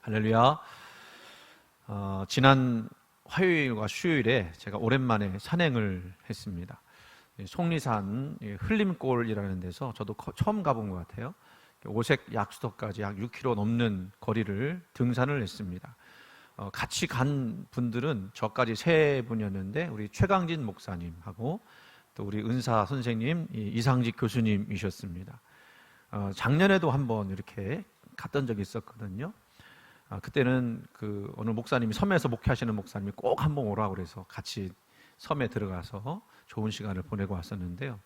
할렐루야. 지난 화요일과 수요일에 제가 오랜만에 산행을 했습니다. 속리산 흘림골이라는 데서 저도 처음 가본 것 같아요. 오색 약수터까지 약 6km 넘는 거리를 등산을 했습니다. 같이 간 분들은 저까지 세 분이었는데 우리 최강진 목사님하고 또 우리 은사 선생님, 이상직 교수님이셨습니다. 작년에도 한번 이렇게 갔던 적이 있었거든요. 그때는 어느 목사님이 섬에서 목회하시는 목사님이 꼭 한번 오라고 그래서 같이 섬에 들어가서 좋은 시간을 보내고 왔었는데요.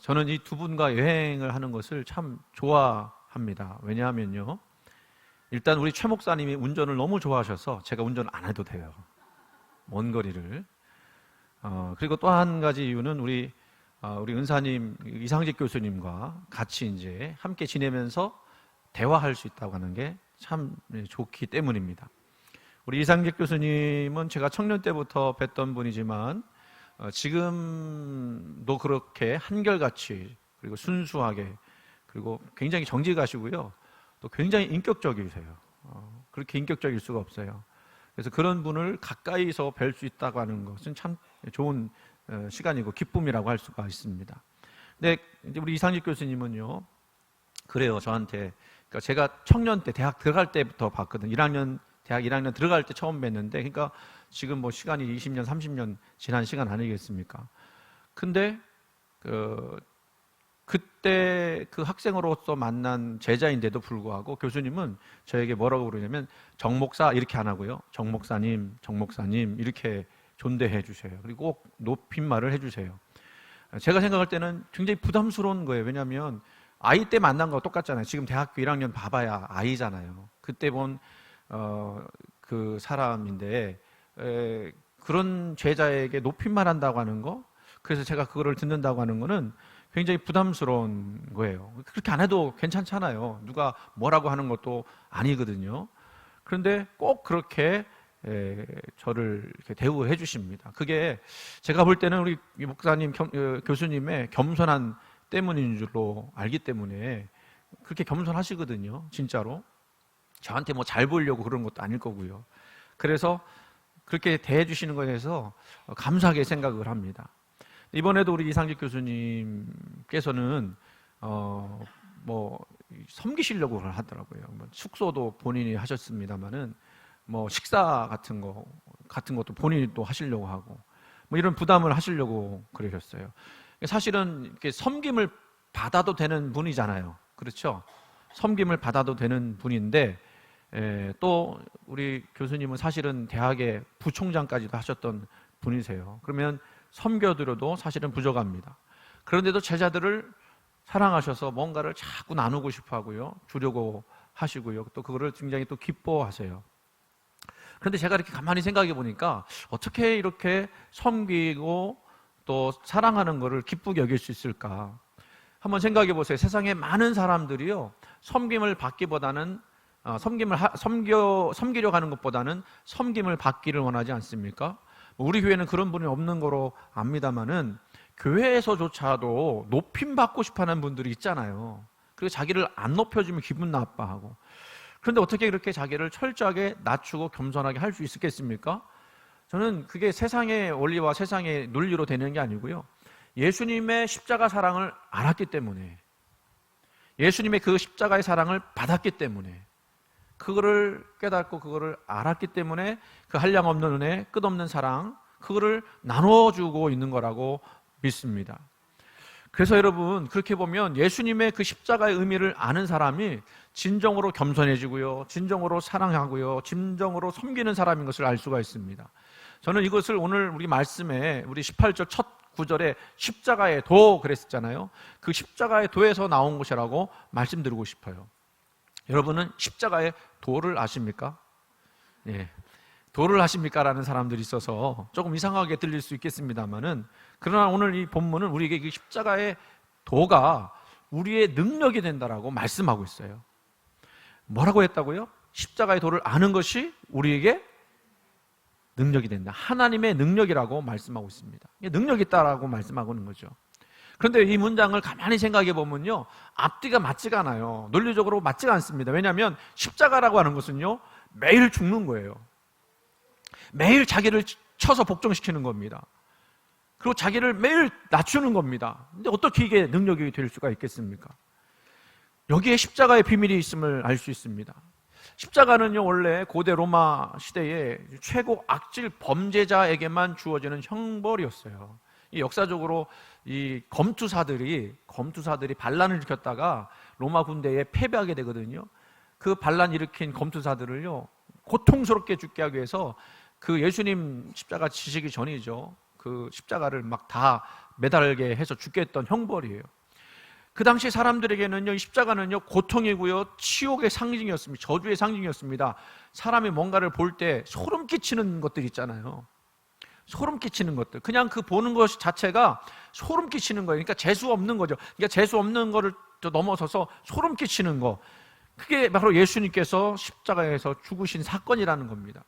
저는 이 두 분과 여행을 하는 것을 참 좋아합니다. 왜냐하면요, 일단 우리 최 목사님이 운전을 너무 좋아하셔서 제가 운전 안 해도 돼요. 먼 거리를. 그리고 또 한 가지 이유는 우리 은사님, 이상직 교수님과 같이 이제 함께 지내면서 대화할 수 있다고 하는 게 참 좋기 때문입니다. 우리 이상직 교수님은 제가 청년 때부터 뵀던 분이지만 지금도 그렇게 한결같이 그리고 순수하게 그리고 굉장히 정직하시고요. 또 굉장히 인격적이세요. 그렇게 인격적일 수가 없어요. 그래서 그런 분을 가까이서 뵐 수 있다고 하는 것은 참 좋은 시간이고 기쁨이라고 할 수가 있습니다. 근데 이제 우리 이상직 교수님은요, 그래요. 저한테. 그러니까 제가 청년 때 대학 들어갈 때부터 봤거든. 대학 1학년 들어갈 때 처음 뵀는데, 그러니까 지금 뭐 시간이 20년, 30년 지난 시간 아니겠습니까? 근데 그때 그 학생으로서 만난 제자인데도 불구하고 교수님은 저에게 뭐라고 그러냐면 정목사 이렇게 안 하고요. 정목사님, 정목사님 이렇게 존대해 주세요. 그리고 꼭 높임말을 해주세요. 제가 생각할 때는 굉장히 부담스러운 거예요. 왜냐하면 아이 때 만난 거 똑같잖아요. 지금 대학교 1학년 봐봐야 아이잖아요. 그때 본 그 사람인데 그런 제자에게 높임말 한다고 하는 거, 그래서 제가 그거를 듣는다고 하는 거는 굉장히 부담스러운 거예요. 그렇게 안 해도 괜찮잖아요. 누가 뭐라고 하는 것도 아니거든요. 그런데 꼭 그렇게 저를 이렇게 대우해 주십니다. 그게 제가 볼 때는 우리 목사님, 교수님의 겸손한 때문인 줄로 알기 때문에 그렇게 겸손하시거든요. 진짜로. 저한테 뭐 잘 보이려고 그런 것도 아닐 거고요. 그래서 그렇게 대해 주시는 것에 대해서 감사하게 생각을 합니다. 이번에도 우리 이상직 교수님께서는 뭐 섬기시려고 하더라고요. 뭐 숙소도 본인이 하셨습니다만은 뭐 식사 같은 것도 본인이 또 하시려고 하고 뭐 이런 부담을 하시려고 그러셨어요. 사실은 이렇게 섬김을 받아도 되는 분이잖아요. 그렇죠? 섬김을 받아도 되는 분인데 또 우리 교수님은 사실은 대학의 부총장까지도 하셨던 분이세요. 그러면 섬겨드려도 사실은 부족합니다. 그런데도 제자들을 사랑하셔서 뭔가를 자꾸 나누고 싶어 하고요. 주려고 하시고요. 또 그거를 굉장히 또 기뻐하세요. 그런데 제가 이렇게 가만히 생각해 보니까 어떻게 이렇게 섬기고 또 사랑하는 것을 기쁘게 여길 수 있을까? 한번 생각해 보세요. 세상에 많은 사람들이요, 섬김을 받기보다는 섬기려고 하는 것보다는 섬김을 받기를 원하지 않습니까? 우리 교회는 그런 분이 없는 거로 압니다만은 교회에서조차도 높임 받고 싶어하는 분들이 있잖아요. 그리고 자기를 안 높여주면 기분 나빠하고. 그런데 어떻게 그렇게 자기를 철저하게 낮추고 겸손하게 할 수 있겠습니까? 저는 그게 세상의 원리와 세상의 논리로 되는 게 아니고요, 예수님의 십자가 사랑을 알았기 때문에, 예수님의 그 십자가의 사랑을 받았기 때문에, 그거를 깨닫고 그거를 알았기 때문에 그 한량없는 은혜, 끝없는 사랑, 그거를 나눠주고 있는 거라고 믿습니다. 그래서 여러분, 그렇게 보면 예수님의 그 십자가의 의미를 아는 사람이 진정으로 겸손해지고요, 진정으로 사랑하고요, 진정으로 섬기는 사람인 것을 알 수가 있습니다. 저는 이것을 오늘 우리 말씀에 우리 18절 첫 구절에 십자가의 도 그랬었잖아요. 그 십자가의 도에서 나온 것이라고 말씀드리고 싶어요. 여러분은 십자가의 도를 아십니까? 예. 도를 아십니까? 라는 사람들이 있어서 조금 이상하게 들릴 수 있겠습니다만은, 그러나 오늘 이 본문은 우리에게 그 십자가의 도가 우리의 능력이 된다라고 말씀하고 있어요. 뭐라고 했다고요? 십자가의 도를 아는 것이 우리에게 능력이 된다. 하나님의 능력이라고 말씀하고 있습니다. 능력이 있다라고 말씀하고 있는 거죠. 그런데 이 문장을 가만히 생각해 보면요, 앞뒤가 맞지가 않아요. 논리적으로 맞지가 않습니다. 왜냐하면 십자가라고 하는 것은요, 매일 죽는 거예요. 매일 자기를 쳐서 복종시키는 겁니다. 그리고 자기를 매일 낮추는 겁니다. 근데 어떻게 이게 능력이 될 수가 있겠습니까? 여기에 십자가의 비밀이 있음을 알 수 있습니다. 십자가는요, 원래 고대 로마 시대에 최고 악질 범죄자에게만 주어지는 형벌이었어요. 이 역사적으로 이 검투사들이 반란을 일으켰다가 로마 군대에 패배하게 되거든요. 그 반란 일으킨 검투사들을요, 고통스럽게 죽게 하기 위해서 그 예수님 십자가 지시기 전이죠. 그 십자가를 막 다 매달게 해서 죽게 했던 형벌이에요. 그 당시 사람들에게는요, 이 십자가는요, 고통이고요, 치욕의 상징이었습니다. 저주의 상징이었습니다. 사람이 뭔가를 볼 때 소름 끼치는 것들 있잖아요. 소름 끼치는 것들. 그냥 그 보는 것 자체가 소름 끼치는 거예요. 그러니까 재수 없는 거죠. 그러니까 재수 없는 거를 넘어서서 소름 끼치는 거. 그게 바로 예수님께서 십자가에서 죽으신 사건이라는 겁니다.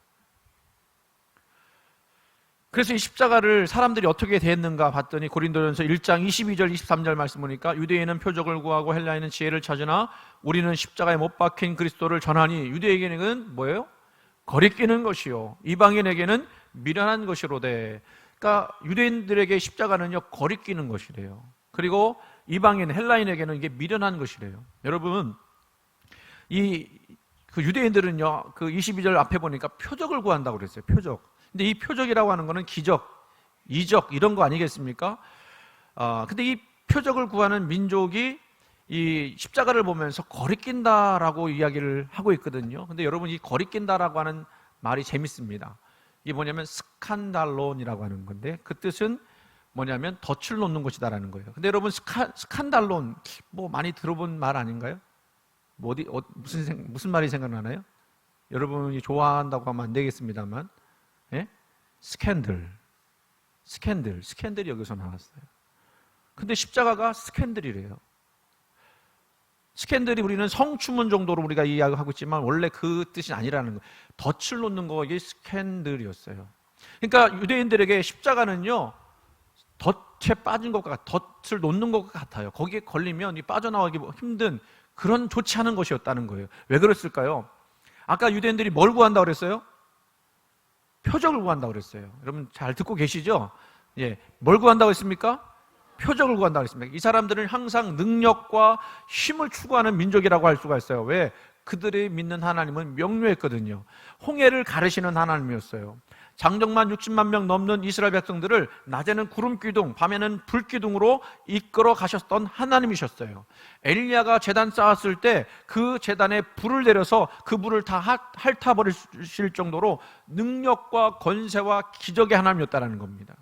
그래서 이 십자가를 사람들이 어떻게 대했는가 봤더니 고린도전서 1장 22절 23절 말씀 보니까 유대인은 표적을 구하고 헬라인은 지혜를 찾으나 우리는 십자가에 못 박힌 그리스도를 전하니 유대인에게는 뭐예요? 거리끼는 것이요 이방인에게는 미련한 것이로되. 그러니까 유대인들에게 십자가는요, 거리끼는 것이래요. 그리고 이방인 헬라인에게는 이게 미련한 것이래요. 여러분, 그 유대인들은요, 그 22절 앞에 보니까 표적을 구한다고 그랬어요. 표적. 근데 이 표적이라고 하는 거는 기적, 이적 이런 거 아니겠습니까? 근데 이 표적을 구하는 민족이 이 십자가를 보면서 거리낀다라고 이야기를 하고 있거든요. 근데 여러분, 이 거리낀다라고 하는 말이 재밌습니다. 이게 뭐냐면 스칸달론이라고 하는 건데, 그 뜻은 뭐냐면 덫을 놓는 것이다라는 거예요. 근데 여러분, 스칸달론 뭐 많이 들어본 말 아닌가요? 뭐 무슨 말이 생각나나요? 여러분이 좋아한다고 하면 안 되겠습니다만, 예? 스캔들이 여기서 나왔어요. 근데 십자가가 스캔들이래요. 스캔들이 우리는 성추문 정도로 우리가 이야기하고 있지만 원래 그 뜻이 아니라는 거예요. 덫을 놓는 거, 이게 스캔들이었어요. 그러니까 유대인들에게 십자가는요, 덫에 빠진 것과 덫을 놓는 것 같아요. 거기에 걸리면 빠져나가기 힘든 그런 좋지 않은 것이었다는 거예요. 왜 그랬을까요? 아까 유대인들이 뭘 구한다고 그랬어요? 표적을 구한다고 그랬어요. 여러분 잘 듣고 계시죠? 예, 뭘 구한다고 했습니까? 표적을 구한다고 했습니다. 이 사람들은 항상 능력과 힘을 추구하는 민족이라고 할 수가 있어요. 왜? 그들이 믿는 하나님은 명료했거든요. 홍해를 가르시는 하나님이었어요. 장정만 60만 명 넘는 이스라엘 백성들을 낮에는 구름 기둥, 밤에는 불 기둥으로 이끌어 가셨던 하나님이셨어요. 엘리야가 제단 쌓았을 때 그 제단에 불을 내려서 그 불을 다 핥아버리실 정도로 능력과 권세와 기적의 하나님이었다는 겁니다.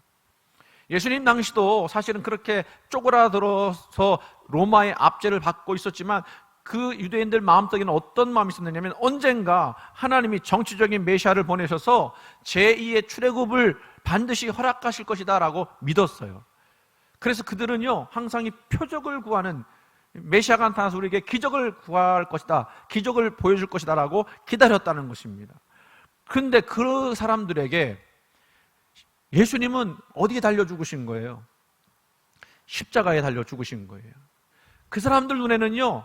예수님 당시도 사실은 그렇게 쪼그라들어서 로마의 압제를 받고 있었지만 그 유대인들 마음속에는 어떤 마음이 있었느냐면 언젠가 하나님이 정치적인 메시아를 보내셔서 제2의 출애굽을 반드시 허락하실 것이다 라고 믿었어요. 그래서 그들은요, 항상 이 표적을 구하는, 메시아가 나타나서 우리에게 기적을 구할 것이다, 기적을 보여줄 것이다 라고 기다렸다는 것입니다. 그런데 그 사람들에게 예수님은 어디에 달려 죽으신 거예요? 십자가에 달려 죽으신 거예요. 그 사람들 눈에는요,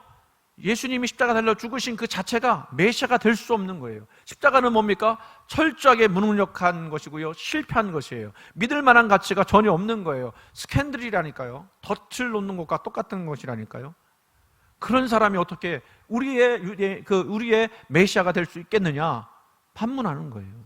예수님이 십자가 달려 죽으신 그 자체가 메시아가 될 수 없는 거예요. 십자가는 뭡니까? 철저하게 무능력한 것이고요, 실패한 것이에요. 믿을 만한 가치가 전혀 없는 거예요. 스캔들이라니까요. 덫을 놓는 것과 똑같은 것이라니까요. 그런 사람이 어떻게 우리의 메시아가 될 수 있겠느냐? 반문하는 거예요.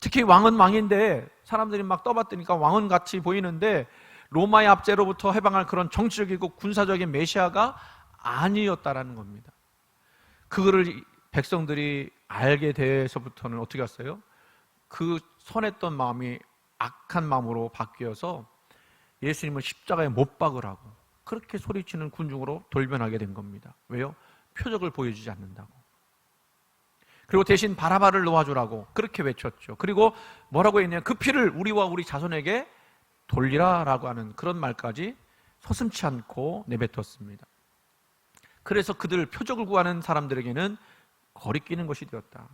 특히 왕은 왕인데 사람들이 막 떠받드니까 왕은 같이 보이는데 로마의 압제로부터 해방할 그런 정치적이고 군사적인 메시아가 아니었다라는 겁니다. 그거를 백성들이 알게 돼서부터는 어떻게 했어요? 그 선했던 마음이 악한 마음으로 바뀌어서 예수님을 십자가에 못 박으라고 그렇게 소리치는 군중으로 돌변하게 된 겁니다. 왜요? 표적을 보여주지 않는다고. 그리고 대신 바라바를 놓아주라고 그렇게 외쳤죠. 그리고 뭐라고 했냐면 그 피를 우리와 우리 자손에게 돌리라라고 하는 그런 말까지 서슴지 않고 내뱉었습니다. 그래서 그들 표적을 구하는 사람들에게는 거리끼는 것이 되었다.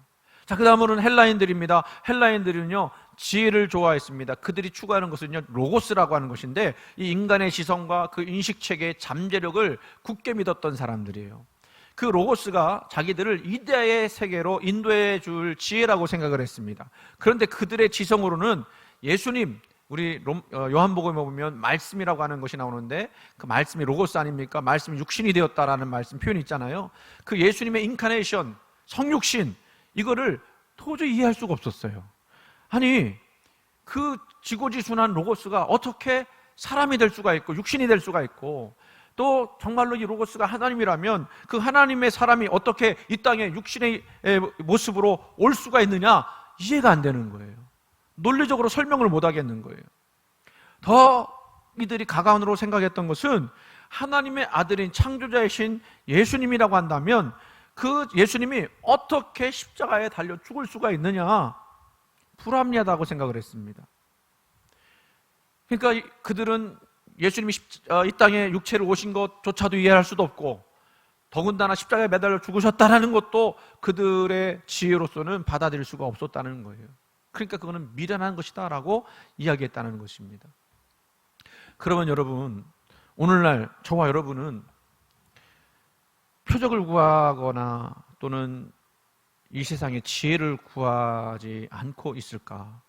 자, 그 다음으로는 헬라인들입니다. 헬라인들은요, 지혜를 좋아했습니다. 그들이 추구하는 것은요, 로고스라고 하는 것인데, 이 인간의 지성과 그 인식체계의 잠재력을 굳게 믿었던 사람들이에요. 그 로고스가 자기들을 이데아의 세계로 인도해 줄 지혜라고 생각을 했습니다. 그런데 그들의 지성으로는 예수님, 우리 요한복음에 보면 말씀이라고 하는 것이 나오는데, 그 말씀이 로고스 아닙니까? 말씀이 육신이 되었다라는 말씀 표현이 있잖아요. 그 예수님의 인카네이션, 성육신, 이거를 도저히 이해할 수가 없었어요. 아니, 그 지고지순한 로고스가 어떻게 사람이 될 수가 있고 육신이 될 수가 있고, 또 정말로 이 로고스가 하나님이라면 그 하나님의 사람이 어떻게 이 땅에 육신의 모습으로 올 수가 있느냐, 이해가 안 되는 거예요. 논리적으로 설명을 못 하겠는 거예요. 더 이들이 가관으로 생각했던 것은 하나님의 아들인 창조자이신 예수님이라고 한다면 그 예수님이 어떻게 십자가에 달려 죽을 수가 있느냐, 불합리하다고 생각을 했습니다. 그러니까 그들은 예수님이 이 땅에 육체를 오신 것조차도 이해할 수도 없고, 더군다나 십자가에 매달려 죽으셨다는 것도 그들의 지혜로서는 받아들일 수가 없었다는 거예요. 그러니까 그거는 미련한 것이다 라고 이야기했다는 것입니다. 그러면 여러분, 오늘날 저와 여러분은 표적을 구하거나 또는 이 세상에 지혜를 구하지 않고 있을까?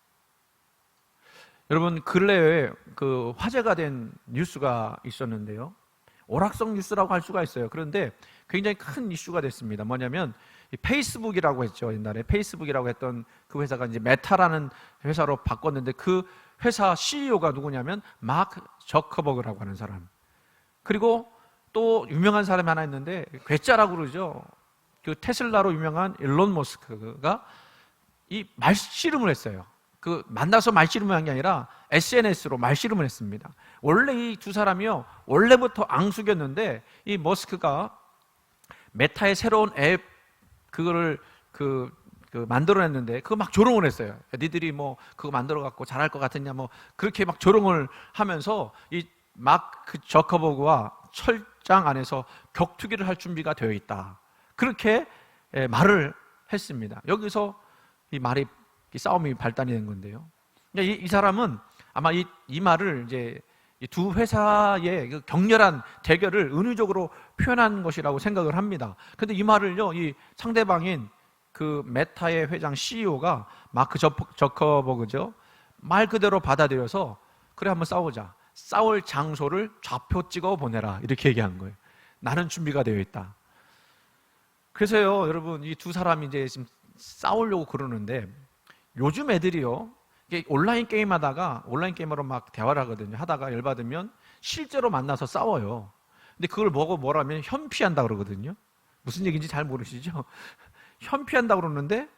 여러분, 근래에 그 화제가 된 뉴스가 있었는데요, 오락성 뉴스라고 할 수가 있어요. 그런데 굉장히 큰 이슈가 됐습니다. 뭐냐면 페이스북이라고 했죠. 옛날에 페이스북이라고 했던 그 회사가 이제 메타라는 회사로 바꿨는데, 그 회사 CEO가 누구냐면 마크 저커버그라고 하는 사람, 그리고 또 유명한 사람이 하나 있는데 괴짜라고 그러죠. 그 테슬라로 유명한 일론 머스크가 이 말씨름을 했어요. 그 만나서 말씨름을 한 게 아니라 SNS로 말씨름을 했습니다. 원래 이 두 사람이요, 원래부터 앙숙이었는데 이 머스크가 메타의 새로운 앱 그거를 만들어냈는데 그거 막 조롱을 했어요. 니들이 뭐 그거 만들어갖고 잘할 것 같았냐, 뭐 그렇게 막 조롱을 하면서 이 마크 저커버그와 철장 안에서 격투기를 할 준비가 되어 있다, 그렇게 말을 했습니다. 여기서 이 말이, 이 싸움이 발단이 된 건데요. 이 사람은 아마 이 말을 이제 이 두 회사의 그 격렬한 대결을 은유적으로 표현한 것이라고 생각을 합니다. 그런데 이 말을요, 이 상대방인 그 메타의 회장 CEO가 마크 저커버그죠, 말 그대로 받아들여서 그래 한번 싸우자, 싸울 장소를 좌표 찍어 보내라, 이렇게 얘기한 거예요. 나는 준비가 되어 있다. 그래서요, 여러분, 이 두 사람이 이제 지금 싸우려고 그러는데, 요즘 애들이요, 온라인 게임하다가 온라인 게임으로 막 대화를 하거든요. 하다가 열받으면 실제로 만나서 싸워요. 근데 그걸 뭐라면 현피한다 그러거든요. 무슨 얘기인지 잘 모르시죠? 현피한다 그러는데,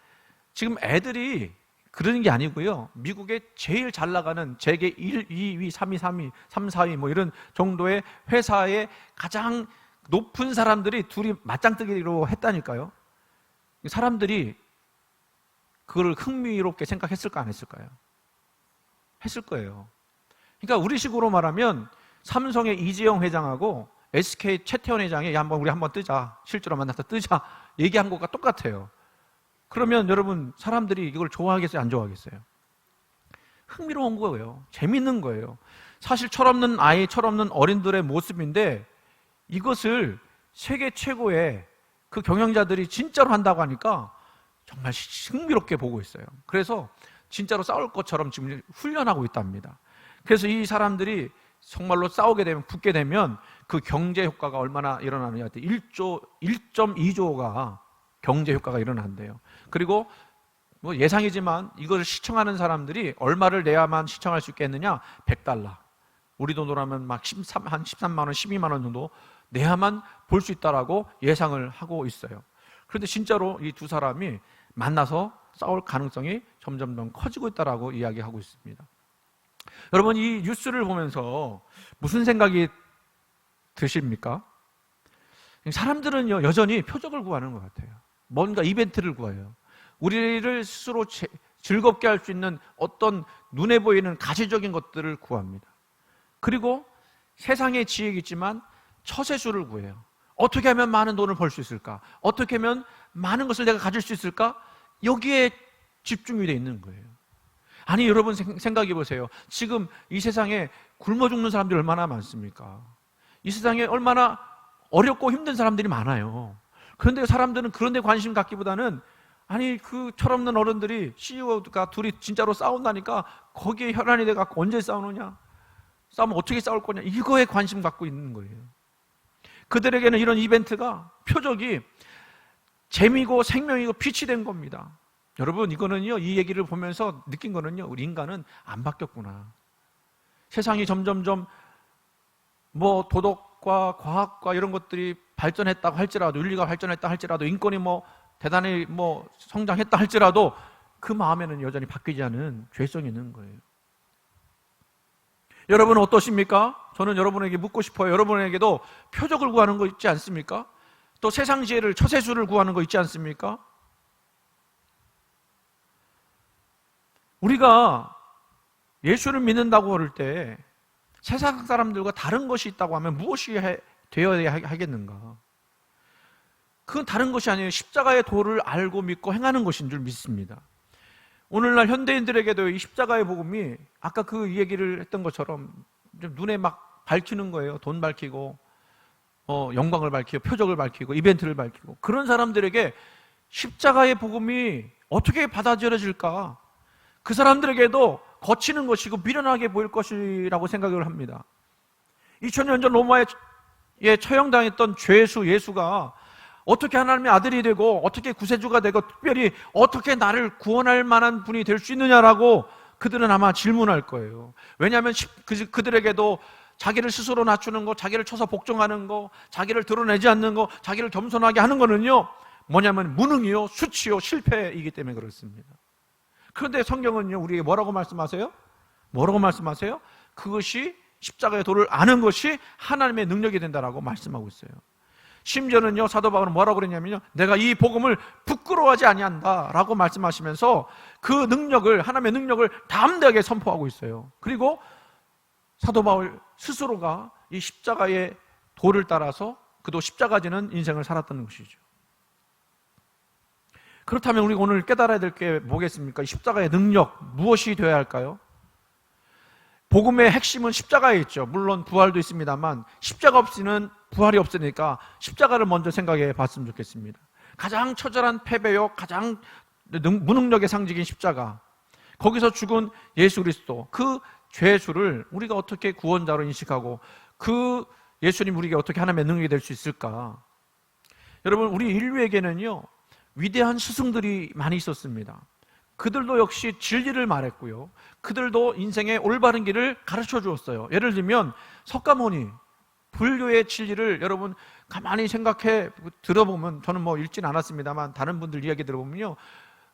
지금 애들이 그러는 게 아니고요, 미국의 제일 잘 나가는 세계 1, 2위, 3위, 3위, 3, 4위 뭐 이런 정도의 회사의 가장 높은 사람들이 둘이 맞짱뜨기로 했다니까요. 사람들이 그걸 흥미롭게 생각했을까 안 했을까요? 했을 거예요. 그러니까 우리식으로 말하면 삼성의 이재용 회장하고 SK 최태원 회장이 야, 우리 한번 뜨자, 실제로 만나서 뜨자 얘기한 것과 똑같아요. 그러면 여러분, 사람들이 이걸 좋아하겠어요, 안 좋아하겠어요? 흥미로운 거예요. 재밌는 거예요. 사실 철없는 아이, 철없는 어린들의 모습인데, 이것을 세계 최고의 그 경영자들이 진짜로 한다고 하니까 정말 흥미롭게 보고 있어요. 그래서 진짜로 싸울 것처럼 지금 훈련하고 있답니다. 그래서 이 사람들이 정말로 싸우게 되면, 붙게 되면 그 경제 효과가 얼마나 일어나느냐, 1.2조가 경제 효과가 일어난대요. 그리고 뭐 예상이지만 이걸 시청하는 사람들이 얼마를 내야만 시청할 수 있겠느냐? $100. 우리 돈으로 하면 막 한 13만 원, 12만 원 정도 내야만 볼 수 있다라고 예상을 하고 있어요. 그런데 진짜로 이 두 사람이 만나서 싸울 가능성이 점점 더 커지고 있다라고 이야기하고 있습니다. 여러분, 이 뉴스를 보면서 무슨 생각이 드십니까? 사람들은요, 여전히 표적을 구하는 것 같아요. 뭔가 이벤트를 구해요. 우리를 스스로 즐겁게 할 수 있는 어떤 눈에 보이는 가시적인 것들을 구합니다. 그리고 세상의 지혜이지만 처세술을 구해요. 어떻게 하면 많은 돈을 벌 수 있을까? 어떻게 하면 많은 것을 내가 가질 수 있을까? 여기에 집중이 돼 있는 거예요. 아니 여러분 생각해 보세요. 지금 이 세상에 굶어 죽는 사람들이 얼마나 많습니까? 이 세상에 얼마나 어렵고 힘든 사람들이 많아요. 그런데 사람들은 그런 데 관심 갖기보다는 아니 그 철없는 어른들이 CEO가 둘이 진짜로 싸운다니까 거기에 혈안이 돼갖고 언제 싸우느냐, 싸우면 어떻게 싸울 거냐, 이거에 관심 갖고 있는 거예요. 그들에게는 이런 이벤트가 표적이 재미고 생명이고 빛이 된 겁니다. 여러분 이거는요, 이 얘기를 보면서 느낀 거는요, 우리 인간은 안 바뀌었구나. 세상이 점점점 뭐 도덕과 과학과 이런 것들이 발전했다고 할지라도, 윤리가 발전했다 할지라도, 인권이 뭐 대단히 뭐 성장했다 할지라도 그 마음에는 여전히 바뀌지 않은 죄성이 있는 거예요. 여러분은 어떠십니까? 저는 여러분에게 묻고 싶어요. 여러분에게도 표적을 구하는 거 있지 않습니까? 또 세상 지혜를, 처세술을 구하는 거 있지 않습니까? 우리가 예수를 믿는다고 그럴 때 세상 사람들과 다른 것이 있다고 하면 무엇이 되어야 하겠는가? 그건 다른 것이 아니에요. 십자가의 도를 알고 믿고 행하는 것인 줄 믿습니다. 오늘날 현대인들에게도 이 십자가의 복음이 아까 그 얘기를 했던 것처럼 좀 눈에 막 밝히는 거예요. 돈 밝히고 영광을 밝히고 표적을 밝히고 이벤트를 밝히고, 그런 사람들에게 십자가의 복음이 어떻게 받아들여질까? 그 사람들에게도 거치는 것이고 미련하게 보일 것이라고 생각을 합니다. 2000년 전 로마에 처형당했던 죄수 예수가 어떻게 하나님의 아들이 되고 어떻게 구세주가 되고 특별히 어떻게 나를 구원할 만한 분이 될 수 있느냐라고 그들은 아마 질문할 거예요. 왜냐하면 그들에게도 자기를 스스로 낮추는 거, 자기를 쳐서 복종하는 거, 자기를 드러내지 않는 거, 자기를 겸손하게 하는 거는요, 뭐냐면 무능이요, 수치요, 실패이기 때문에 그렇습니다. 그런데 성경은요, 우리에게 뭐라고 말씀하세요? 뭐라고 말씀하세요? 그것이 십자가의 도를 아는 것이 하나님의 능력이 된다라고 말씀하고 있어요. 심지어는요, 사도 바울은 뭐라고 그랬냐면요, 내가 이 복음을 부끄러워하지 아니한다라고 말씀하시면서 그 능력을, 하나님의 능력을 담대하게 선포하고 있어요. 그리고 사도 바울 스스로가 이 십자가의 도를 따라서 그도 십자가 지는 인생을 살았다는 것이죠. 그렇다면 우리가 오늘 깨달아야 될 게 뭐겠습니까? 이 십자가의 능력, 무엇이 되어야 할까요? 복음의 핵심은 십자가에 있죠. 물론 부활도 있습니다만 십자가 없이는 부활이 없으니까 십자가를 먼저 생각해 봤으면 좋겠습니다. 가장 처절한 패배요, 가장 무능력의 상징인 십자가, 거기서 죽은 예수 그리스도, 그 죄수를 우리가 어떻게 구원자로 인식하고 그 예수님 우리에게 어떻게 하나님의 능력이 될 수 있을까? 여러분, 우리 인류에게는요, 위대한 스승들이 많이 있었습니다. 그들도 역시 진리를 말했고요, 그들도 인생의 올바른 길을 가르쳐 주었어요. 예를 들면 석가모니, 불교의 진리를 여러분 가만히 생각해 들어보면, 저는 뭐 읽진 않았습니다만 다른 분들 이야기 들어보면요,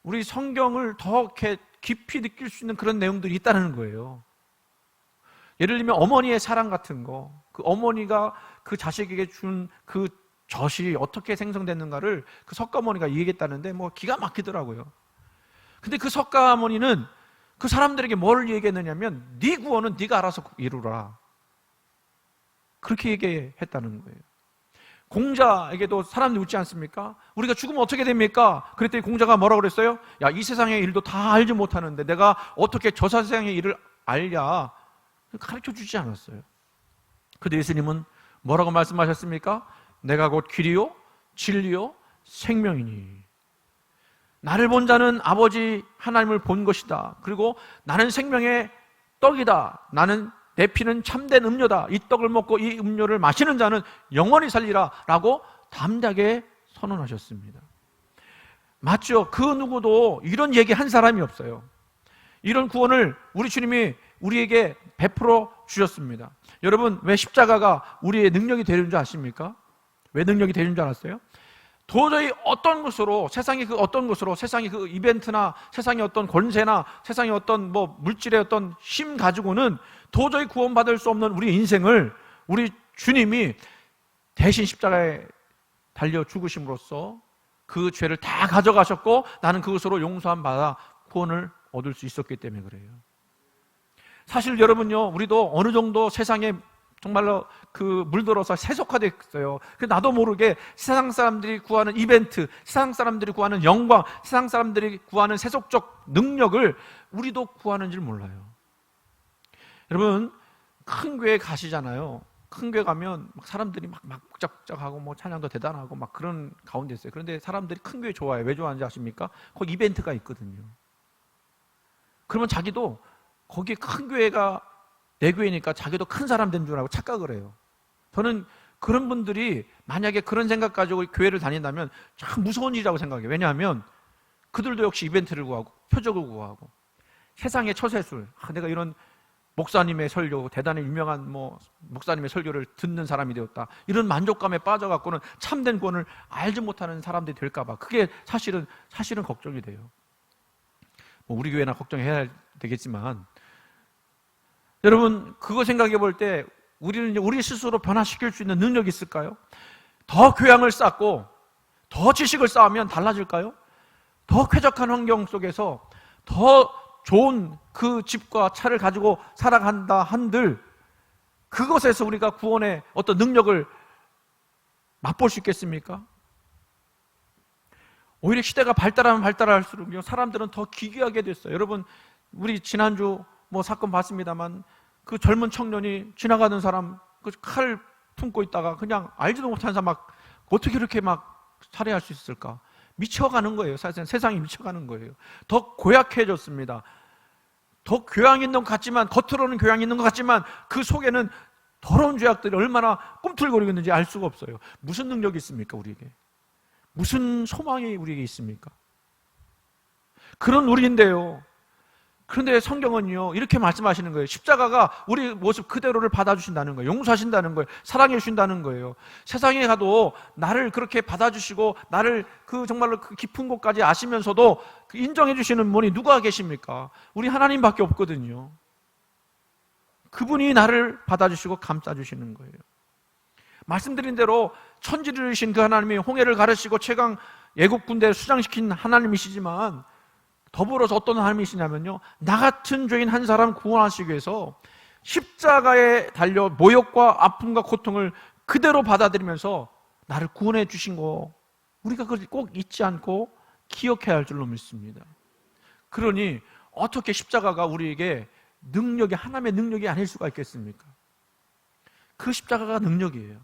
우리 성경을 더 이렇게 깊이 느낄 수 있는 그런 내용들이 있다는 거예요. 예를 들면 어머니의 사랑 같은 거, 그 어머니가 그 자식에게 준 그 젖이 어떻게 생성됐는가를 그 석가모니가 얘기했다는데 뭐 기가 막히더라고요. 근데 그 석가모니는 그 사람들에게 뭘 얘기했느냐면, 네 구원은 네가 알아서 이루라, 그렇게 얘기했다는 거예요. 공자에게도 사람들이 묻지 않습니까? 우리가 죽으면 어떻게 됩니까? 그랬더니 공자가 뭐라고 그랬어요? 야, 이 세상의 일도 다 알지 못하는데 내가 어떻게 저 세상의 일을 알냐? 가르쳐 주지 않았어요. 근데 예수님은 뭐라고 말씀하셨습니까? 내가 곧 길이요 진리요 생명이니 나를 본 자는 아버지 하나님을 본 것이다. 그리고 나는 생명의 떡이다. 나는 내 피는 참된 음료다. 이 떡을 먹고 이 음료를 마시는 자는 영원히 살리라 라고 담대하게 선언하셨습니다. 맞죠? 그 누구도 이런 얘기 한 사람이 없어요. 이런 구원을 우리 주님이 우리에게 베풀어 주셨습니다. 여러분, 왜 십자가가 우리의 능력이 되는 줄 아십니까? 왜 능력이 되는 줄 알았어요? 도저히 어떤 것으로, 세상의 그 어떤 것으로, 세상의 그 이벤트나 세상의 어떤 권세나 세상의 어떤 뭐 물질의 어떤 힘 가지고는 도저히 구원받을 수 없는 우리 인생을 우리 주님이 대신 십자가에 달려 죽으심으로써 그 죄를 다 가져가셨고, 나는 그것으로 용서함 받아 구원을 얻을 수 있었기 때문에 그래요. 사실 여러분요, 우리도 어느 정도 세상에 정말로 그 물들어서 세속화됐어요. 그래서 나도 모르게 세상 사람들이 구하는 이벤트, 세상 사람들이 구하는 영광, 세상 사람들이 구하는 세속적 능력을 우리도 구하는 줄 몰라요. 여러분, 큰 교회 가시잖아요. 큰 교회 가면 막 사람들이 막 복작복작하고 뭐 찬양도 대단하고 막 그런 가운데 있어요. 그런데 사람들이 큰 교회 좋아해요. 왜 좋아하는지 아십니까? 거기 이벤트가 있거든요. 그러면 자기도 거기에 큰 교회가 내 교회니까 자기도 큰 사람 된 줄 알고 착각을 해요. 저는 그런 분들이 만약에 그런 생각 가지고 교회를 다닌다면 참 무서운 일이라고 생각해요. 왜냐하면 그들도 역시 이벤트를 구하고 표적을 구하고 세상의 처세술, 내가 이런 목사님의 설교, 대단히 유명한 목사님의 설교를 듣는 사람이 되었다, 이런 만족감에 빠져갖고는 참된 구원을 알지 못하는 사람들이 될까봐 그게 사실은 걱정이 돼요. 우리 교회나 걱정해야 되겠지만, 여러분, 그거 생각해 볼 때 우리는 우리 스스로 변화시킬 수 있는 능력이 있을까요? 더 교양을 쌓고 더 지식을 쌓으면 달라질까요? 더 쾌적한 환경 속에서 더 좋은 그 집과 차를 가지고 살아간다 한들 그것에서 우리가 구원의 어떤 능력을 맛볼 수 있겠습니까? 오히려 시대가 발달하면 발달할수록 사람들은 더 기괴하게 됐어요. 여러분, 우리 지난주 사건 봤습니다만 그 젊은 청년이 지나가는 사람 그 칼 품고 있다가 그냥 알지도 못하는 사람 막 어떻게 이렇게 막 살해할 수 있을까? 미쳐가는 거예요. 사실은 세상이 미쳐가는 거예요. 더 고약해졌습니다. 더 교양 있는 것 같지만, 겉으로는 교양 있는 것 같지만 그 속에는 더러운 죄악들이 얼마나 꿈틀거리고 있는지 알 수가 없어요. 무슨 능력이 있습니까, 우리에게? 무슨 소망이 우리에게 있습니까? 그런 우리인데요. 그런데 성경은요, 이렇게 말씀하시는 거예요. 십자가가 우리 모습 그대로를 받아주신다는 거예요. 용서하신다는 거예요. 사랑해 주신다는 거예요. 세상에 가도 나를 그렇게 받아주시고 나를 정말로 그 깊은 곳까지 아시면서도 인정해 주시는 분이 누가 계십니까? 우리 하나님밖에 없거든요. 그분이 나를 받아주시고 감싸주시는 거예요. 말씀드린 대로 천지를 이루신 그 하나님이 홍해를 가르시고 최강 애국 군대를 수장시킨 하나님이시지만 더불어서 어떤 하나님이시냐면요, 나 같은 죄인 한 사람 구원하시기 위해서 십자가에 달려 모욕과 아픔과 고통을 그대로 받아들이면서 나를 구원해 주신 거, 우리가 그걸 꼭 잊지 않고 기억해야 할 줄로 믿습니다. 그러니 어떻게 십자가가 우리에게 능력이, 하나님의 능력이 아닐 수가 있겠습니까? 그 십자가가 능력이에요.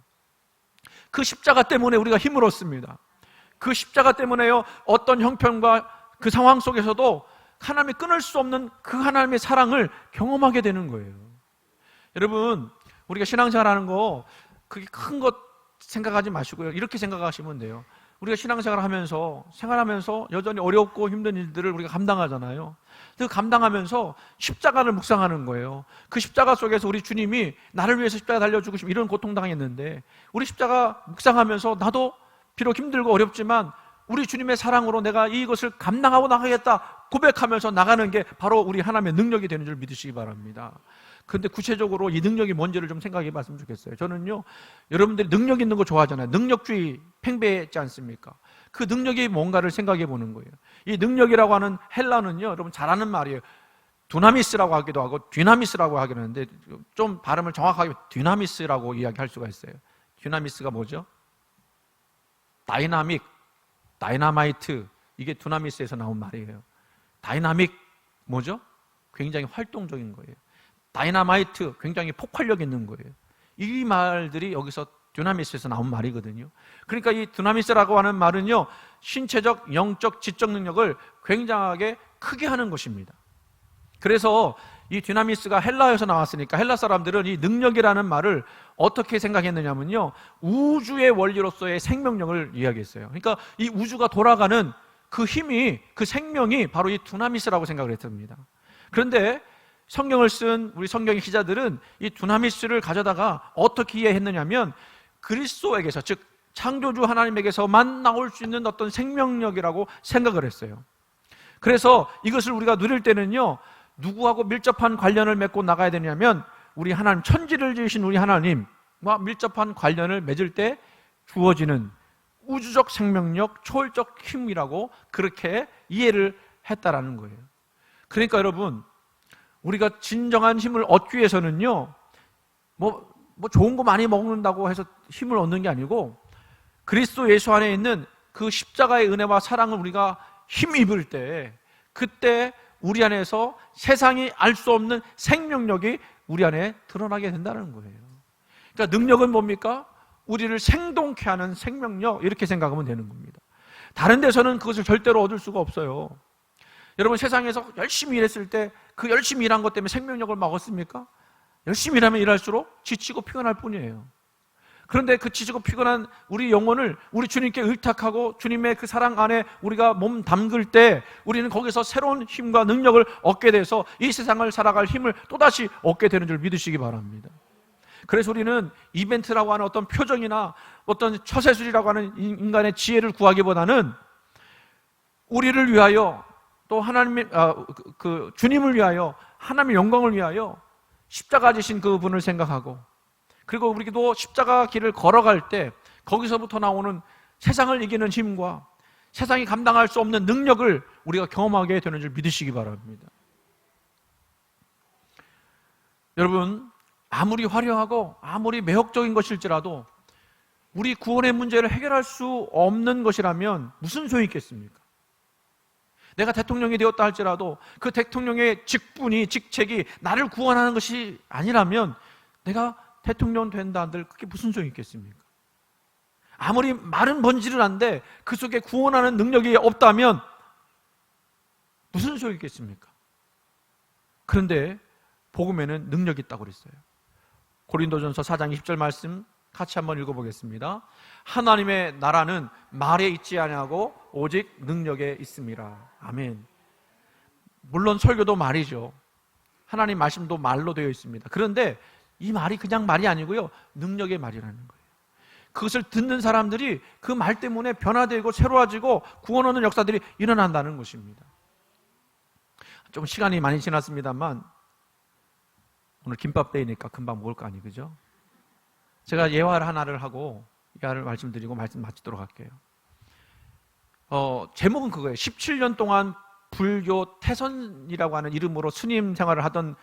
그 십자가 때문에 우리가 힘을 얻습니다. 그 십자가 때문에요, 어떤 형편과 그 상황 속에서도 하나님이 끊을 수 없는 그 하나님의 사랑을 경험하게 되는 거예요. 여러분, 우리가 신앙생활하는 거 그게 큰 것 생각하지 마시고요, 이렇게 생각하시면 돼요. 우리가 생활하면서 여전히 어렵고 힘든 일들을 우리가 감당하잖아요. 그 감당하면서 십자가를 묵상하는 거예요. 그 십자가 속에서 우리 주님이 나를 위해서 십자가 달려 죽으시면 이런 고통당했는데, 우리 십자가 묵상하면서 나도 비록 힘들고 어렵지만 우리 주님의 사랑으로 내가 이것을 감당하고 나가겠다 고백하면서 나가는 게 바로 우리 하나님의 능력이 되는 줄 믿으시기 바랍니다. 그런데 구체적으로 이 능력이 뭔지를 좀 생각해 봤으면 좋겠어요. 저는요, 여러분들이 능력 있는 거 좋아하잖아요. 능력주의 팽배했지 않습니까? 그 능력이 뭔가를 생각해 보는 거예요. 이 능력이라고 하는 헬라는요, 여러분 잘 아는 말이에요. 두나미스라고 하기도 하고 디나미스라고 하기도 하는데, 좀 발음을 정확하게 디나미스라고 이야기할 수가 있어요. 디나미스가 뭐죠? 다이나마이트, 이게 두나미스에서 나온 말이에요. 다이나믹 뭐죠? 굉장히 활동적인 거예요. 다이나마이트, 굉장히 폭발력 있는 거예요. 이 말들이 여기서 두나미스에서 나온 말이거든요. 그러니까 이 두나미스라고 하는 말은요, 신체적, 영적, 지적 능력을 굉장하게 크게 하는 것입니다. 그래서 이 디나미스가 헬라에서 나왔으니까 헬라 사람들은 이 능력이라는 말을 어떻게 생각했느냐면요, 우주의 원리로서의 생명력을 이야기했어요. 그러니까 이 우주가 돌아가는 그 힘이, 그 생명이 바로 이 두나미스라고 생각을 했습니다. 그런데 성경을 쓴 우리 성경의 기자들은 이 두나미스를 가져다가 어떻게 이해했느냐면, 그리스도에게서, 즉 창조주 하나님에게서만 나올 수 있는 어떤 생명력이라고 생각을 했어요. 그래서 이것을 우리가 누릴 때는요, 누구하고 밀접한 관련을 맺고 나가야 되냐면, 우리 하나님, 천지를 지으신 우리 하나님과 밀접한 관련을 맺을 때 주어지는 우주적 생명력, 초월적 힘이라고 그렇게 이해를 했다라는 거예요. 그러니까 여러분, 우리가 진정한 힘을 얻기 위해서는요, 뭐 좋은 거 많이 먹는다고 해서 힘을 얻는 게 아니고 그리스도 예수 안에 있는 그 십자가의 은혜와 사랑을 우리가 힘입을 때 그때 우리 안에서 세상이 알 수 없는 생명력이 우리 안에 드러나게 된다는 거예요. 그러니까 능력은 뭡니까? 우리를 생동케 하는 생명력, 이렇게 생각하면 되는 겁니다. 다른 데서는 그것을 절대로 얻을 수가 없어요. 여러분, 세상에서 열심히 일했을 때 그 열심히 일한 것 때문에 생명력을 막 얻습니까? 열심히 일하면 일할수록 지치고 피곤할 뿐이에요. 그런데 그 지치고 피곤한 우리 영혼을 우리 주님께 의탁하고 주님의 그 사랑 안에 우리가 몸 담글 때 우리는 거기서 새로운 힘과 능력을 얻게 돼서 이 세상을 살아갈 힘을 또다시 얻게 되는 줄 믿으시기 바랍니다. 그래서 우리는 이벤트라고 하는 어떤 표정이나 어떤 처세술이라고 하는 인간의 지혜를 구하기보다는 우리를 위하여 또 하나님의 주님을 위하여 하나님의 영광을 위하여 십자가 지신 그분을 생각하고 그리고 우리도 십자가 길을 걸어갈 때 거기서부터 나오는 세상을 이기는 힘과 세상이 감당할 수 없는 능력을 우리가 경험하게 되는 줄 믿으시기 바랍니다. 여러분, 아무리 화려하고 아무리 매혹적인 것일지라도 우리 구원의 문제를 해결할 수 없는 것이라면 무슨 소용이 있겠습니까? 내가 대통령이 되었다 할지라도 그 대통령의 직책이 나를 구원하는 것이 아니라면 내가 대통령 된다 한들 그게 무슨 소용이 있겠습니까? 아무리 말은 번지르는데 그 속에 구원하는 능력이 없다면 무슨 소용이 있겠습니까? 그런데 복음에는 능력이 있다고 그랬어요. 고린도전서 4장 20절 말씀 같이 한번 읽어보겠습니다. 하나님의 나라는 말에 있지 아니하고 오직 능력에 있습니다. 아멘. 물론 설교도 말이죠. 하나님 말씀도 말로 되어 있습니다. 그런데 이 말이 그냥 말이 아니고요, 능력의 말이라는 거예요. 그것을 듣는 사람들이 그 말 때문에 변화되고 새로워지고 구원 얻는 역사들이 일어난다는 것입니다. 좀 시간이 많이 지났습니다만 오늘 김밥데이니까 금방 먹을 거 아니, 그죠? 제가 예화를 하나를 하고 예화를 말씀드리고 말씀 마치도록 할게요. 제목은 그거예요. 17년 동안 불교 태선이라고 하는 이름으로 스님 생활을 하던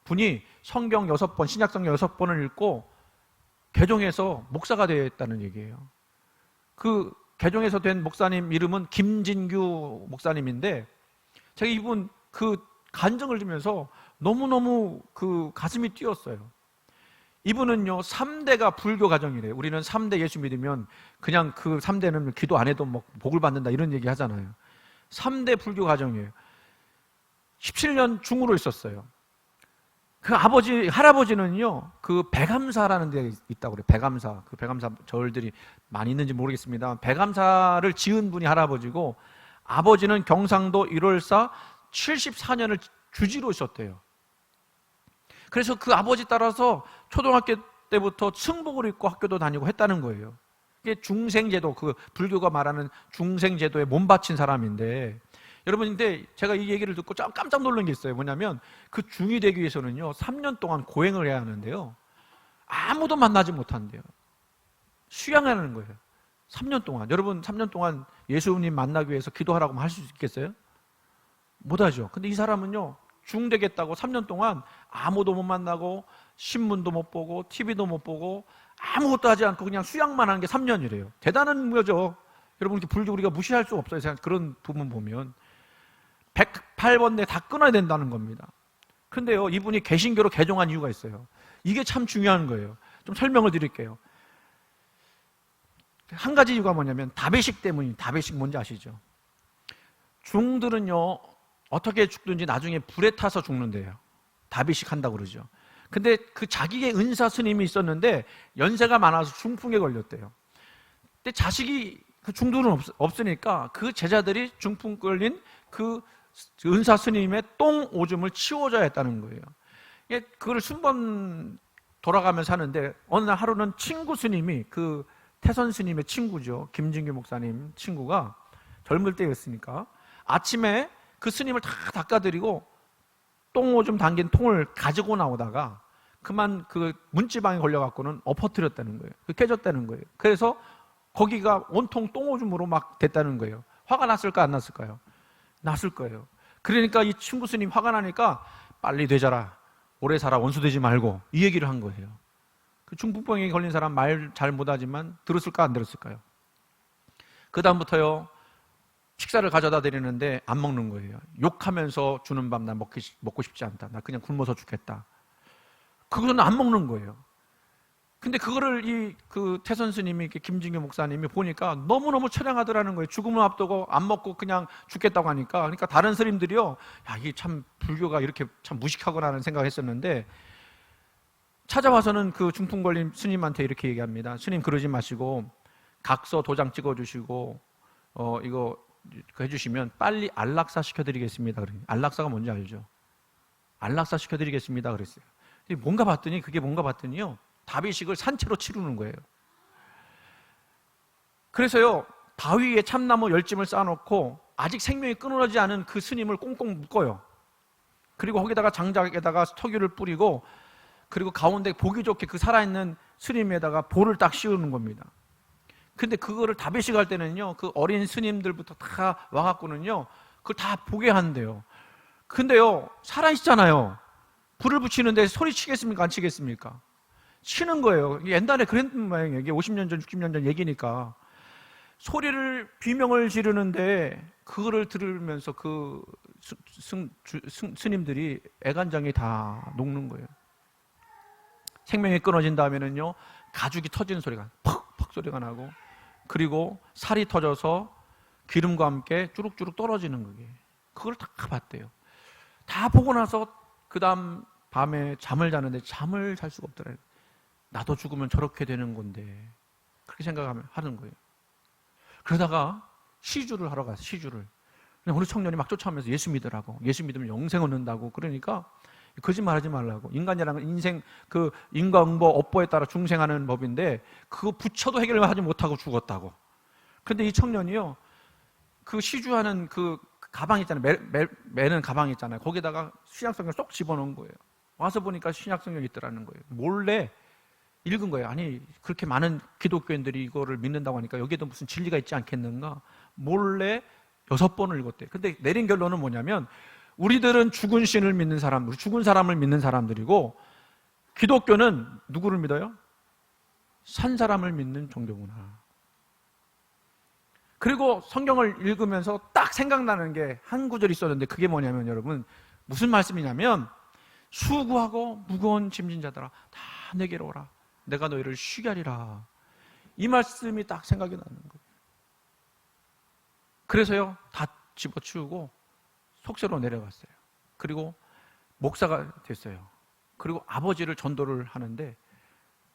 분이 성경 6번, 신약성경 6번을 읽고 개종해서 목사가 되었다는 얘기예요. 그 개종해서 된 목사님 이름은 김진규 목사님인데 제가 이분 그 간증을 들으면서 너무너무 그 가슴이 뛰었어요. 이분은요 3대가 불교 가정이래요. 우리는 3대 예수 믿으면 그냥 그 3대는 기도 안 해도 뭐 복을 받는다 이런 얘기 하잖아요. 3대 불교 가정이에요. 17년 중으로 있었어요. 그 할아버지는요 그 백암사라는 데 있다고 그래요. 백암사. 그 백암사 절들이 많이 있는지 모르겠습니다. 백암사를 지은 분이 할아버지고 아버지는 경상도 1월사 74년을 주지로 있었대요. 그래서 그 아버지 따라서 초등학교 때부터 승복을 입고 학교도 다니고 했다는 거예요. 이게 중생제도, 그 불교가 말하는 중생제도에 몸바친 사람인데, 여러분, 근데 제가 이 얘기를 듣고 깜짝 놀란 게 있어요. 뭐냐면 그 중이 되기 위해서는요 3년 동안 고행을 해야 하는데요 아무도 만나지 못한대요. 수양하는 거예요. 3년 동안. 여러분 3년 동안 예수님 만나기 위해서 기도하라고 할 수 있겠어요? 못하죠. 근데 이 사람은요 중 되겠다고 3년 동안 아무도 못 만나고 신문도 못 보고 TV도 못 보고 아무것도 하지 않고 그냥 수양만 하는 게 3년이래요. 대단한 거죠. 여러분, 이렇게 불교 우리가 무시할 수가 없어요. 그런 부분 보면 108번 내 다 끊어야 된다는 겁니다. 그런데요 이분이 개신교로 개종한 이유가 있어요. 이게 참 중요한 거예요. 좀 설명을 드릴게요. 한 가지 이유가 뭐냐면 다배식 때문이에요. 다배식 뭔지 아시죠? 중들은요 어떻게 죽든지 나중에 불에 타서 죽는데요. 다배식 한다고 그러죠. 근데 그 자기의 은사 스님이 있었는데 연세가 많아서 중풍에 걸렸대요. 근데 자식이 그 중들은 없으니까 그 제자들이 중풍 걸린 그 은사 스님의 똥 오줌을 치워줘야 했다는 거예요. 그걸 순번 돌아가면서 하는데 어느 날 하루는 친구 스님이, 그 태선 스님의 친구죠, 김진규 목사님 친구가 젊을 때였으니까 아침에 그 스님을 다 닦아드리고 똥 오줌 담긴 통을 가지고 나오다가 그만 그 문지방에 걸려갖고는 엎어뜨렸다는 거예요. 깨졌다는 거예요. 그래서 거기가 온통 똥 오줌으로 막 됐다는 거예요. 화가 났을까 안 났을까요? 났을 거예요. 그러니까 이 친구 스님 화가 나니까 빨리 되자라, 오래 살아, 원수 되지 말고, 이 얘기를 한 거예요. 그 중풍병에 걸린 사람 말 잘 못하지만 들었을까 안 들었을까요? 그 다음부터요, 식사를 가져다 드리는데 안 먹는 거예요. 욕하면서 주는 밥 나 먹고 싶지 않다. 나 그냥 굶어서 죽겠다. 그거는 안 먹는 거예요. 근데 그거를 그 태선 스님이, 김진규 목사님이 보니까 너무너무 처량하더라는 거예요. 죽음을 앞두고 안 먹고 그냥 죽겠다고 하니까. 그러니까 다른 스님들이요, 야, 이게 참 불교가 이렇게 참 무식하구나 하는 생각을 했었는데, 찾아와서는 그 중풍 걸린 스님한테 이렇게 얘기합니다. 스님, 그러지 마시고 각서 도장 찍어주시고 이거 해주시면 빨리 안락사 시켜드리겠습니다. 안락사가 뭔지 알죠? 안락사 시켜드리겠습니다 그랬어요. 그게 뭔가 봤더니요, 다비식을 산채로 치르는 거예요. 그래서요, 바위 위에 참나무 10짐을 쌓아놓고 아직 생명이 끊어지지 않은 그 스님을 꽁꽁 묶어요. 그리고 거기다가 장작에다가 석유를 뿌리고, 그리고 가운데 보기 좋게 그 살아있는 스님에다가 볼을 딱 씌우는 겁니다. 근데 그거를 다비식 할 때는요, 그 어린 스님들부터 다 와갖고는요, 그걸 다 보게 한대요. 근데요, 살아있잖아요. 불을 붙이는데 소리 치겠습니까? 안 치겠습니까? 치는 거예요. 옛날에 그랬던 모양이에요. 이게 50년 전, 60년 전 얘기니까. 소리를, 비명을 지르는데 그거를 들으면서 그 스님들이 애간장이 다 녹는 거예요. 생명이 끊어진 다음에는요, 가죽이 터지는 소리가 퍽퍽 소리가 나고, 그리고 살이 터져서 기름과 함께 주룩주룩 떨어지는 거게. 그걸 다 봤대요. 다 보고 나서 그 다음 밤에 잠을 자는데 잠을 잘 수가 없더래요. 나도 죽으면 저렇게 되는 건데, 그렇게 생각하는 거예요. 그러다가 시주를 하러 갔어요. 시주를. 우리 청년이 막 쫓아오면서 예수 믿으라고, 예수 믿으면 영생 얻는다고. 그러니까 거짓말하지 말라고. 인간이라는 건 인생, 그 인과응보 업보에 따라 중생하는 법인데 그거 붙여도 해결을 하지 못하고 죽었다고. 근데 이 청년이요, 그 시주하는 그 가방 있잖아요. 매는 가방 있잖아요. 거기다가 신약성경 쏙 집어넣은 거예요. 와서 보니까 신약성경이 있더라는 거예요. 몰래 읽은 거예요. 아니, 그렇게 많은 기독교인들이 이거를 믿는다고 하니까 여기에도 무슨 진리가 있지 않겠는가? 몰래 6번을 읽었대요. 근데 내린 결론은 뭐냐면, 우리들은 죽은 신을 믿는 사람들, 죽은 사람을 믿는 사람들이고, 기독교는 누구를 믿어요? 산 사람을 믿는 종교구나. 그리고 성경을 읽으면서 딱 생각나는 게 한 구절이 있었는데, 그게 뭐냐면, 여러분, 무슨 말씀이냐면, 수고하고 무거운 짐진 자들아 다 내게로 오라, 내가 너희를 쉬게 하리라. 이 말씀이 딱 생각이 나는 거예요. 그래서요, 다 집어치우고 속세로 내려갔어요. 그리고 목사가 됐어요. 그리고 아버지를 전도를 하는데,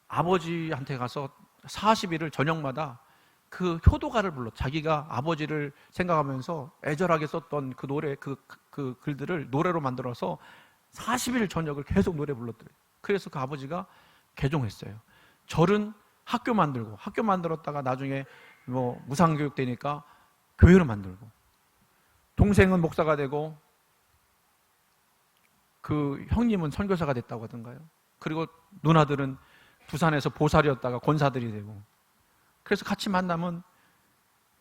아버지한테 가서 40일을 저녁마다 그 효도가를 불러, 자기가 아버지를 생각하면서 애절하게 썼던 그 노래, 그 글들을 노래로 만들어서 40일 저녁을 계속 노래 불렀더래요. 그래서 그 아버지가 개종했어요. 절은 학교 만들었다가 나중에 뭐 무상교육 되니까 교회를 만들고, 동생은 목사가 되고, 그 형님은 선교사가 됐다고 하던가요. 그리고 누나들은 부산에서 보살이었다가 권사들이 되고, 그래서 같이 만나면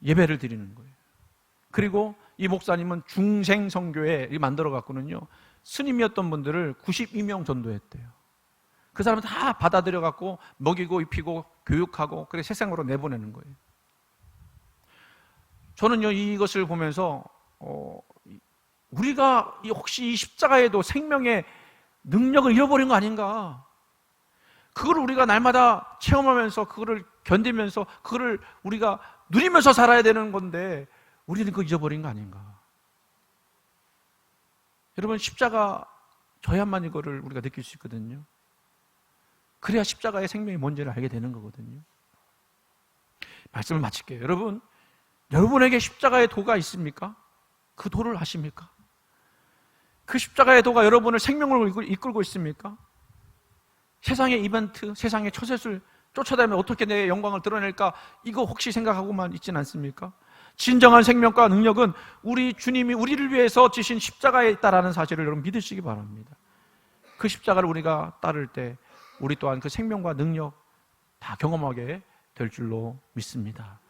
예배를 드리는 거예요. 그리고 이 목사님은 중생선교회 만들어 갖고는요, 스님이었던 분들을 92명 전도했대요. 그 사람은 다 받아들여 갖고 먹이고 입히고 교육하고, 그래 세상으로 내보내는 거예요. 저는요, 이것을 보면서 우리가 혹시 이 십자가에도 생명의 능력을 잃어버린 거 아닌가? 그걸 우리가 날마다 체험하면서, 그거를 견디면서, 그거를 우리가 누리면서 살아야 되는 건데 우리는 그거 잊어버린 거 아닌가? 여러분, 십자가 져야만 이거를 우리가 느낄 수 있거든요. 그래야 십자가의 생명이 뭔지를 알게 되는 거거든요. 말씀을 마칠게요. 여러분에게 십자가의 도가 있습니까? 그 도를 아십니까? 그 십자가의 도가 여러분을 생명으로 이끌고 있습니까? 세상의 이벤트, 세상의 처세술 쫓아다니면 어떻게 내 영광을 드러낼까? 이거 혹시 생각하고만 있진 않습니까? 진정한 생명과 능력은 우리 주님이 우리를 위해서 지신 십자가에 있다라는 사실을 여러분 믿으시기 바랍니다. 그 십자가를 우리가 따를 때 우리 또한 그 생명과 능력 다 경험하게 될 줄로 믿습니다.